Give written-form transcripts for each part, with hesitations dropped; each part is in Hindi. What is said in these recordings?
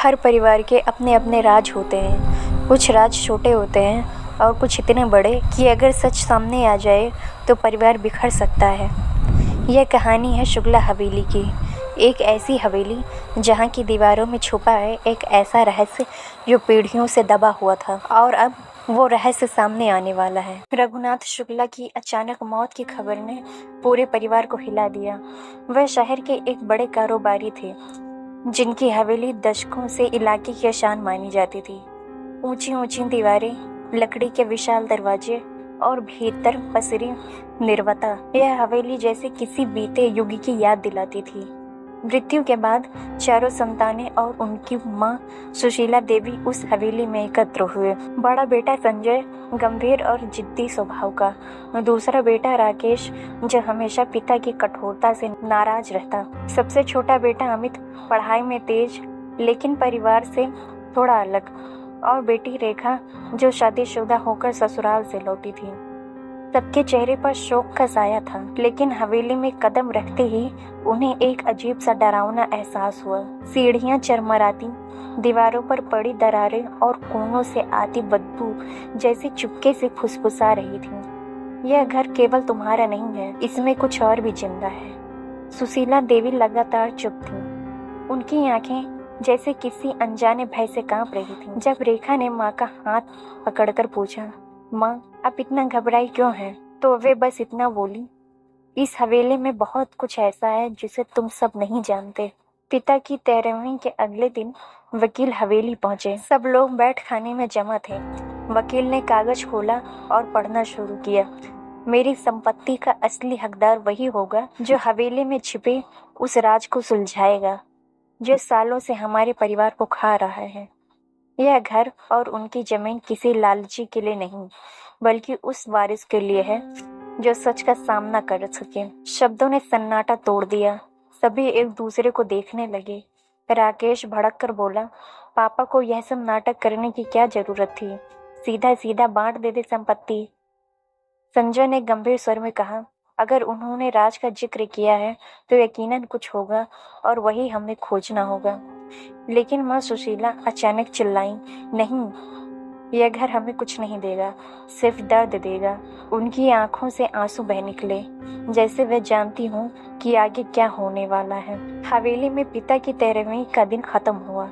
हर परिवार के अपने अपने राज होते हैं। कुछ राज छोटे होते हैं और कुछ इतने बड़े कि अगर सच सामने आ जाए तो परिवार बिखर सकता है। यह कहानी है शुक्ला हवेली की। एक ऐसी हवेली जहाँ की दीवारों में छुपा है एक ऐसा रहस्य जो पीढ़ियों से दबा हुआ था और अब वो रहस्य सामने आने वाला है। रघुनाथ शुक्ला की अचानक मौत की खबर ने पूरे परिवार को हिला दिया। वह शहर के एक बड़े कारोबारी थे जिनकी हवेली दशकों से इलाके की शान मानी जाती थी। ऊंची ऊंची दीवारें, लकड़ी के विशाल दरवाजे और भीतर पसरी निर्वता, यह हवेली जैसे किसी बीते युग की याद दिलाती थी। मृत्यु के बाद चारों संतानें और उनकी मां सुशीला देवी उस हवेली में एकत्र हुए। बड़ा बेटा संजय गंभीर और जिद्दी स्वभाव का, दूसरा बेटा राकेश जो हमेशा पिता की कठोरता से नाराज रहता, सबसे छोटा बेटा अमित पढ़ाई में तेज लेकिन परिवार से थोड़ा अलग, और बेटी रेखा जो शादीशुदा होकर ससुराल से लौटी थी। सबके चेहरे पर शोक का साया था, लेकिन हवेली में कदम रखते ही उन्हें एक अजीब सा डरावना एहसास हुआ। सीढ़ियां चरमराती, दीवारों पर पड़ी दरारें और कोनों से आती बदबू जैसे चुपके से फुसफुसा रही थी। यह घर केवल तुम्हारा नहीं है, इसमें कुछ और भी जिंदा है। सुशीला देवी लगातार चुप थी। उनकी आंखें जैसे किसी अनजाने भय से कांप रही थीं। जब रेखा ने माँ का हाथ पकड़कर पूछा, माँ आप इतना घबराई क्यों हैं? तो वे बस इतना बोली, इस हवेली में बहुत कुछ ऐसा है जिसे तुम सब नहीं जानते। पिता की 13वीं के अगले दिन वकील हवेली पहुंचे। सब लोग बैठ खाने में जमा थे। वकील ने कागज खोला और पढ़ना शुरू किया। मेरी संपत्ति का असली हकदार वही होगा जो हवेली में छिपे उस राज को सुलझाएगा जो सालों से हमारे परिवार को खा रहा है। यह घर और उनकी जमीन किसी लालची के लिए नहीं, बल्कि उस वारिस के लिए है जो सच का सामना कर सके। शब्दों ने सन्नाटा तोड़ दिया। सभी एक दूसरे को देखने लगे। राकेश भड़क कर बोला, पापा को यह सब नाटक करने की क्या जरूरत थी? सीधा सीधा बांट दे संपत्ति। संजय ने गंभीर स्वर में कहा, अगर उन्होंने राज का जिक्र किया है तो यकीनन कुछ होगा और वही हमें खोजना होगा। लेकिन माँ सुशीला अचानक चिल्लाई, नहीं, यह घर हमें कुछ नहीं देगा, सिर्फ दर्द देगा। उनकी आंखों से आंसू बह निकले, जैसे वे जानती हूँ कि आगे क्या होने वाला है। हवेली में पिता की 13वीं का दिन खत्म हुआ।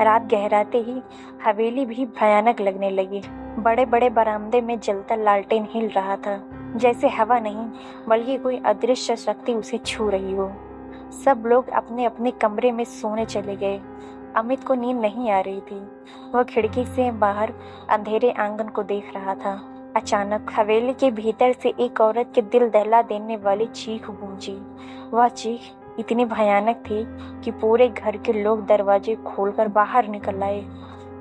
रात गहराते ही हवेली भी भयानक लगने लगी। बड़े बड़े बरामदे में जलता लालटेन हिल रहा था, जैसे हवा नहीं बल्कि कोई अदृश्य शक्ति उसे छू रही हो। सब लोग अपने अपने कमरे में सोने चले गए। अमित को नींद नहीं आ रही थी। वह खिड़की से बाहर अंधेरे आंगन को देख रहा था। अचानक हवेली के भीतर से एक औरत के दिल दहला देने वाली चीख गूंजी। वह चीख इतनी भयानक थी कि पूरे घर के लोग दरवाजे खोलकर बाहर निकल आए।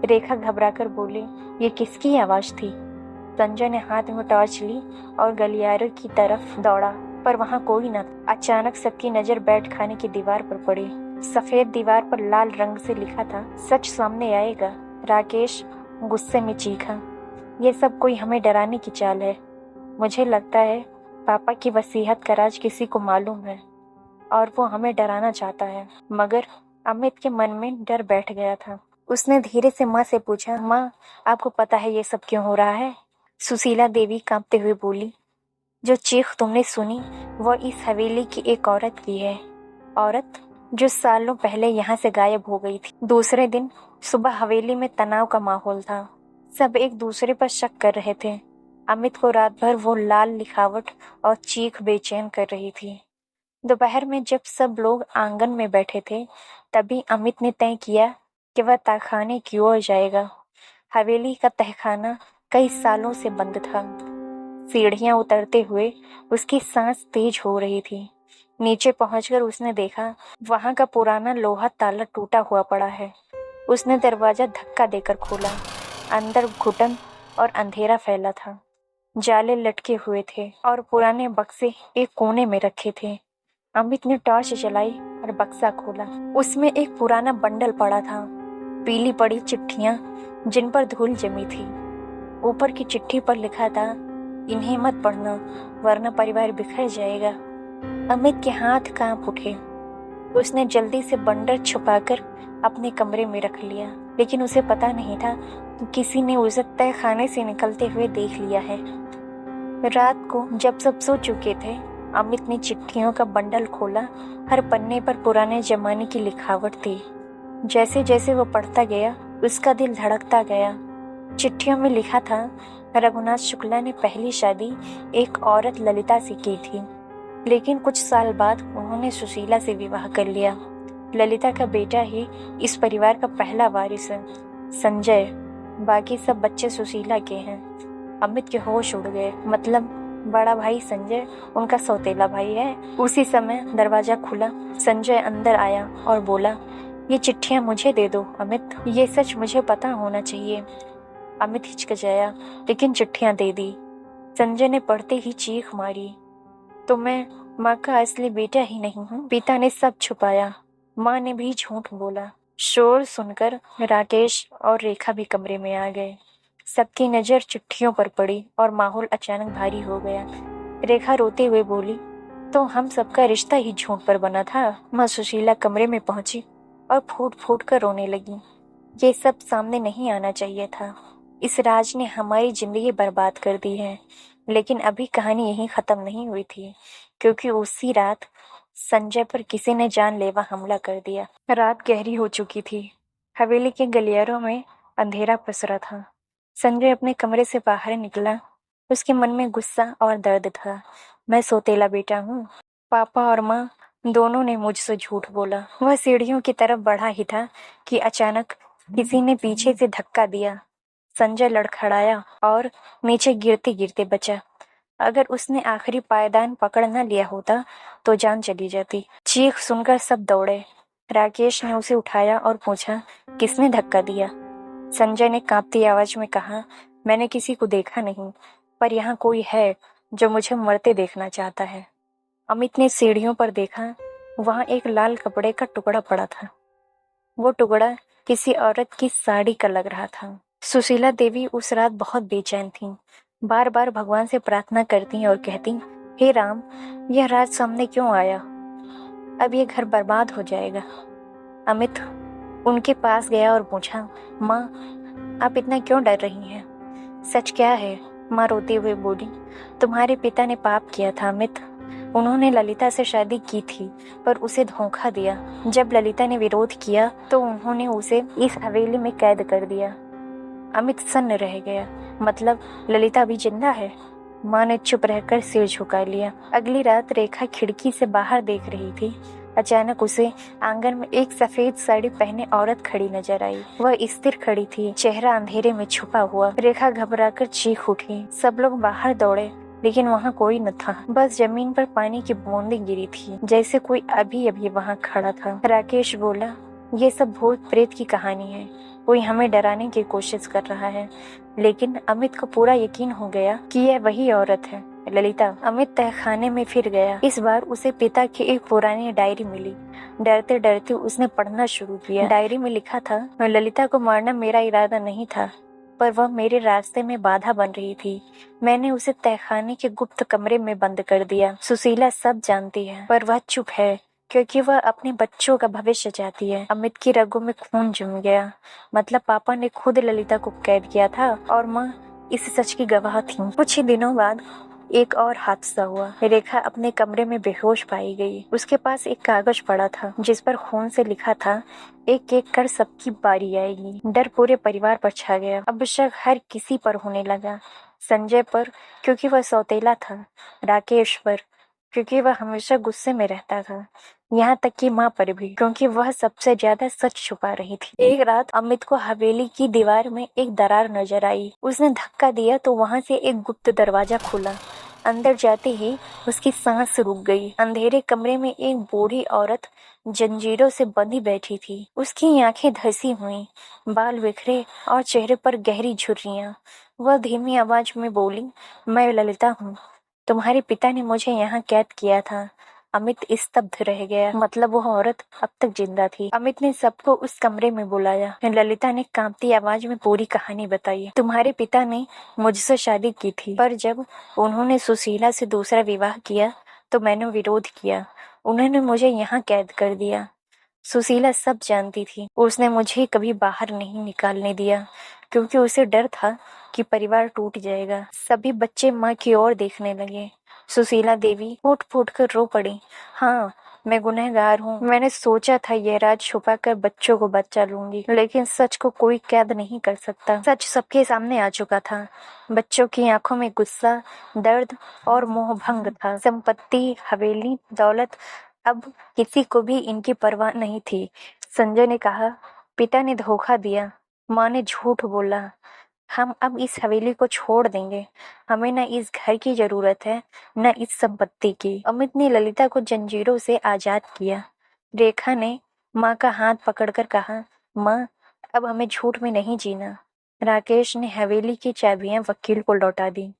रेखा घबराकर बोली, ये किसकी आवाज थी? संजय ने हाथ में टॉर्च ली और गलियारे की तरफ दौड़ा, पर वहां कोई न था। अचानक सबकी नजर बैठ खाने की दीवार पर पड़ी। सफेद दीवार पर लाल रंग से लिखा था, सच सामने आएगा। राकेश गुस्से में चीखा, ये सब कोई हमें डराने की चाल है। मुझे लगता है पापा की वसीयत का राज किसी को मालूम है और वो हमें डराना चाहता है। मगर अमित के मन में डर बैठ गया था। उसने धीरे से माँ से पूछा, माँ आपको पता है ये सब क्यों हो रहा है? सुशीला देवी कांपते हुए बोली, जो चीख तुमने सुनी वो इस हवेली की एक औरत की है। औरत जो सालों पहले यहाँ से गायब हो गई थी। दूसरे दिन सुबह हवेली में तनाव का माहौल था। सब एक दूसरे पर शक कर रहे थे। अमित को रात भर वो लाल लिखावट और चीख बेचैन कर रही थी। दोपहर में जब सब लोग आंगन में बैठे थे, तभी अमित ने तय किया कि वह तहखाने की ओर जाएगा। हवेली का तहखाना कई सालों से बंद था। सीढ़ियां उतरते हुए उसकी सांस तेज हो रही थी। नीचे पहुंचकर उसने देखा वहां का पुराना लोहा ताला टूटा हुआ पड़ा है। उसने दरवाजा धक्का देकर खोला। अंदर घुटन और अंधेरा फैला था। जाले लटके हुए थे और पुराने बक्से एक कोने में रखे थे। अमित ने टॉर्च जलाई और बक्सा खोला। उसमें एक पुराना बंडल पड़ा था, पीली पड़ी चिट्ठियां जिन पर धूल जमी थी। ऊपर की चिट्ठी पर लिखा था, इन्हें मत पढ़ना वरना परिवार बिखर जाएगा। अमित के हाथ कांप उठे। उसने जल्दी से बंडल छुपाकर अपने कमरे में रख लिया, लेकिन उसे पता नहीं था कि किसी ने उसे तय खाने से निकलते हुए देख लिया है। रात को जब सब सो चुके थे, अमित ने चिट्ठियों का बंडल खोला। हर पन्ने पर पुराने जमाने की लिखावट थी। जैसे जैसे वो पढ़ता गया, उसका दिल धड़कता गया। चिट्ठियों में लिखा था, रघुनाथ शुक्ला ने पहली शादी एक औरत ललिता से की थी, लेकिन कुछ साल बाद उन्होंने सुशीला से विवाह कर लिया। ललिता का बेटा ही इस परिवार का पहला वारिस है, संजय। बाकी सब बच्चे सुशीला के हैं। अमित के होश उड़ गए। मतलब बड़ा भाई संजय उनका सौतेला भाई है। उसी समय दरवाजा खुला। संजय अंदर आया और बोला, ये चिट्ठियां मुझे दे दो अमित, ये सच मुझे पता होना चाहिए। अमित हिचकिचाया, लेकिन चिट्ठियां दे दी। संजय ने पढ़ते ही चीख मारी, तो मैं माँ का असली बेटा ही नहीं हूँ। पिता ने सब छुपाया, माँ ने भी झूठ बोला। शोर सुनकर राकेश और रेखा भी कमरे में आ गए। सबकी नजर चिट्ठियों पर पड़ी और माहौल अचानक भारी हो गया। रेखा रोते हुए बोली, तो हम सबका रिश्ता ही झूठ पर बना था। माँ सुशीला कमरे में पहुंची और फूट फूट कर रोने लगी। ये सब सामने नहीं आना चाहिए था। इस राज ने हमारी जिंदगी बर्बाद कर दी है। लेकिन अभी कहानी यहीं खत्म नहीं हुई थी, क्योंकि उसी रात संजय पर किसी ने जानलेवा हमला कर दिया। रात गहरी हो चुकी थी। हवेली के गलियारों में अंधेरा पसरा था। संजय अपने कमरे से बाहर निकला। उसके मन में गुस्सा और दर्द था। मैं सौतेला बेटा हूँ। पापा और माँ दोनों ने मुझसे झूठ बोला। वह सीढ़ियों की तरफ बढ़ा ही था कि अचानक किसी ने पीछे से धक्का दिया। संजय लड़खड़ाया और नीचे गिरते गिरते बचा। अगर उसने आखिरी पायदान पकड़ न लिया होता तो जान चली जाती। चीख सुनकर सब दौड़े। राकेश ने उसे उठाया और पूछा, किसने धक्का दिया? संजय ने कांपती आवाज में कहा, मैंने किसी को देखा नहीं, पर यहाँ कोई है जो मुझे मरते देखना चाहता है। अमित ने सीढ़ियों पर देखा। वहां एक लाल कपड़े का टुकड़ा पड़ा था। वो टुकड़ा किसी औरत की साड़ी का लग रहा था। सुशीला देवी उस रात बहुत बेचैन थीं। बार बार भगवान से प्रार्थना करती और कहती, हे राम, यह रात सामने क्यों आया? अब ये घर बर्बाद हो जाएगा। अमित उनके पास गया और पूछा, माँ, आप इतना क्यों डर रही हैं? सच क्या है? माँ रोते हुए बोली, तुम्हारे पिता ने पाप किया था अमित। उन्होंने ललिता से शादी की थी, पर उसे धोखा दिया। जब ललिता ने विरोध किया तो उन्होंने उसे इस हवेली में कैद कर दिया। अमित सन्न रह गया। मतलब ललिता भी जिंदा है? माँ ने चुप रहकर सिर झुका लिया। अगली रात रेखा खिड़की से बाहर देख रही थी। अचानक उसे आंगन में एक सफेद साड़ी पहने औरत खड़ी नजर आई। वह स्थिर खड़ी थी, चेहरा अंधेरे में छुपा हुआ। रेखा घबराकर चीख उठी। सब लोग बाहर दौड़े, लेकिन वहाँ कोई न था। बस जमीन पर पानी की बूंदें गिरी थी, जैसे कोई अभी अभी वहाँ खड़ा था। राकेश बोला, ये सब भूत प्रेत की कहानी है, कोई हमें डराने की कोशिश कर रहा है। लेकिन अमित को पूरा यकीन हो गया कि यह वही औरत है, ललिता। अमित तहखाने में फिर गया। इस बार उसे पिता की एक पुरानी डायरी मिली। डरते डरते उसने पढ़ना शुरू किया। डायरी में लिखा था, ललिता को मारना मेरा इरादा नहीं था, पर वह मेरे रास्ते में बाधा बन रही थी। मैंने उसे तहखाने के गुप्त कमरे में बंद कर दिया। सुशीला सब जानती है, पर वह चुप है, क्योंकि वह अपने बच्चों का भविष्य चाहती है। अमित की रगों में खून जम गया। मतलब पापा ने खुद ललिता को कैद किया था और माँ इस सच की गवाह थी। कुछ ही दिनों बाद एक और हादसा हुआ। रेखा अपने कमरे में बेहोश पाई गई। उसके पास एक कागज पड़ा था, जिस पर खून से लिखा था, एक एक कर सबकी बारी आएगी। डर पूरे परिवार पर छा गया। अब शक हर किसी पर होने लगा। संजय पर, क्योंकि वह सौतेला था। राकेश पर, क्योंकि वह हमेशा गुस्से में रहता था। यहाँ तक कि माँ पर भी, क्योंकि वह सबसे ज्यादा सच छुपा रही थी। एक रात अमित को हवेली की दीवार में एक दरार नजर आई। उसने धक्का दिया तो वहाँ से एक गुप्त दरवाजा खुला। अंदर जाते ही उसकी सांस रुक गई। अंधेरे कमरे में एक बूढ़ी औरत जंजीरों से बंधी बैठी थी। उसकी आंखें धसी हुई, बाल बिखरे और चेहरे पर गहरी झुर्रियां। वह धीमी आवाज में बोली, मैं ललिता हूँ। तुम्हारे पिता ने मुझे यहाँ कैद किया था। अमित स्तब्ध रह गया। मतलब वह औरत अब तक जिंदा थी। अमित ने सबको उस कमरे में बुलाया। ललिता ने कांपती आवाज में पूरी कहानी बताई। तुम्हारे पिता ने मुझसे शादी की थी, पर जब उन्होंने सुशीला से दूसरा विवाह किया तो मैंने विरोध किया। उन्होंने मुझे यहाँ कैद कर दिया। सुशीला सब जानती थी। उसने मुझे कभी बाहर नहीं निकालने दिया क्योंकि उसे डर था कि परिवार टूट जाएगा। सभी बच्चे माँ की ओर देखने लगे। सुशीला देवी फूट फूट कर रो पड़ी। हाँ, मैं गुनहगार हूँ। मैंने सोचा था यह राज छुपा कर बच्चों को बचा लूंगी, लेकिन सच को कोई कैद नहीं कर सकता। सच सबके सामने आ चुका था। बच्चों की आंखों में गुस्सा, दर्द और मोह भंग था। संपत्ति, हवेली, दौलत, अब किसी को भी इनकी परवाह नहीं थी। संजय ने कहा, पिता ने धोखा दिया, माँ ने झूठ बोला। हम अब इस हवेली को छोड़ देंगे। हमें न इस घर की जरूरत है, न इस संपत्ति की। अमित ने ललिता को जंजीरों से आजाद किया। रेखा ने माँ का हाथ पकड़कर कहा, माँ, अब हमें झूठ में नहीं जीना। राकेश ने हवेली की चाबियां वकील को लौटा दी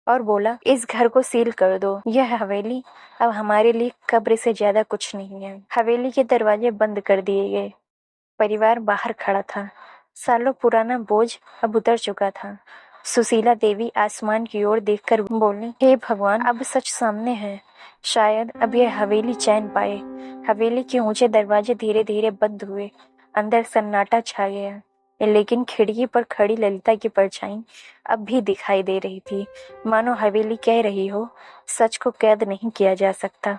और बोला, इस घर को सील कर दो। यह हवेली अब हमारे लिए कब्र से ज्यादा कुछ नहीं है। हवेली के दरवाजे बंद कर दिए गए। परिवार बाहर खड़ा था। सालों पुराना बोझ अब उतर चुका था। सुशीला देवी आसमान की ओर देखकर बोली, हे भगवान, अब सच सामने है। शायद अब यह हवेली चैन पाए। हवेली के ऊंचे दरवाजे धीरे धीरे बंद हुए। अंदर सन्नाटा छा गया, लेकिन खिड़की पर खड़ी ललिता की परछाई अब भी दिखाई दे रही थी, मानो हवेली कह रही हो, सच को कैद नहीं किया जा सकता।